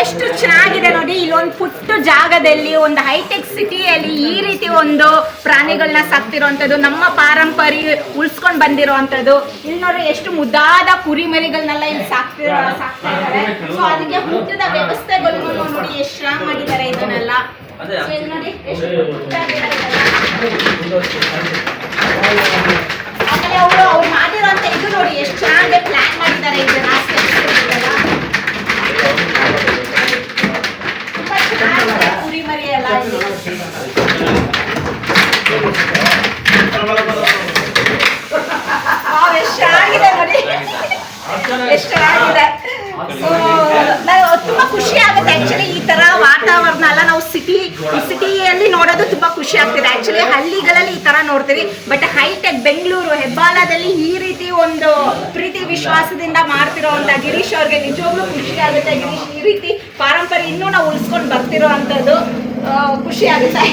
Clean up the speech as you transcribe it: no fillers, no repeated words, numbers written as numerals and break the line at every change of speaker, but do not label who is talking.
ಎಷ್ಟು ಚೆನ್ನಾಗಿದೆ ನೋಡಿ. ಇಲ್ಲೊಂದು ಪುಟ್ಟ ಜಾಗದಲ್ಲಿ ಒಂದು ಹೈಟೆಕ್ ಸಿಟಿಯಲ್ಲಿ ಈ ರೀತಿ ಒಂದು ಪ್ರಾಣಿಗಳನ್ನ ಸಾಕ್ತಿರೋಂಥದ್ದು, ನಮ್ಮ ಪಾರಂಪರ್ಯ ಉಳಿಸ್ಕೊಂಡು ಬಂದಿರೋವಂಥದ್ದು. ಇಲ್ಲಿ ನೋಡಿ ಎಷ್ಟು ಮುದ್ದಾದ ಕುರಿ ಮರಿಗಳನ್ನೆಲ್ಲ ಇಲ್ಲಿ ಸಾಕ್ತಾ ಇದ್ದಾರೆ. ಸೊ ಅದಕ್ಕೆ ಊಟದ ವ್ಯವಸ್ಥೆಗಳನ್ನು ನೋಡಿ ಎಷ್ಟು ಚೆನ್ನಾಗಿ ಮಾಡಿದ್ದಾರೆ ಇದನ್ನೆಲ್ಲ. ಇಲ್ಲಿ ನೋಡಿ ಎಷ್ಟು ಆಮೇಲೆ ಅವ್ರು ಮಾಡಿರೋಂಥ ಇದು ನೋಡಿ ಎಷ್ಟು ಚೆನ್ನಾಗಿ ಪ್ಲಾನ್ ಮಾಡಿದ್ದಾರೆ ಇದನ್ನ. ಕುರಿ ಮರಿ ಎಲ್ಲ ಎಷ್ಟಾಗಿದೆ ನೋಡಿ, ಎಷ್ಟಾಗಿದೆ. ತುಂಬಾ ಖುಷಿ ಆಗುತ್ತೆ ಆಕ್ಚುಲಿ ಈ ತರ ವಾತಾವರಣ ಎಲ್ಲ ನಾವು ಸಿಟಿಯಲ್ಲಿ ನೋಡೋದು ತುಂಬಾ ಖುಷಿ ಆಗ್ತಿದೆ. ಆಕ್ಚುಲಿ ಹಳ್ಳಿಗಳಲ್ಲಿ ಈ ತರ ನೋಡ್ತೀವಿ, ಬಟ್ ಹೈಟೆಕ್ ಬೆಂಗಳೂರು ಹೆಬ್ಬಾಳದಲ್ಲಿ ಈ ರೀತಿ ಒಂದು ಪ್ರೀತಿ ವಿಶ್ವಾಸದಿಂದ ಮಾಡ್ತಿರೋಂಥ ಗಿರೀಶ್ ಅವ್ರಿಗೆ ನಿಜವಾಗ್ಲೂ ಖುಷಿ ಆಗುತ್ತೆ. ಗಿರೀಶ್ ಈ ರೀತಿ ಪಾರಂಪರ್ಯ ಇನ್ನೂ ನಾವು ಉಳಿಸ್ಕೊಂಡು ಬರ್ತಿರೋ ಅಂಥದ್ದು ಖುಷಿ ಆಗುತ್ತೆ.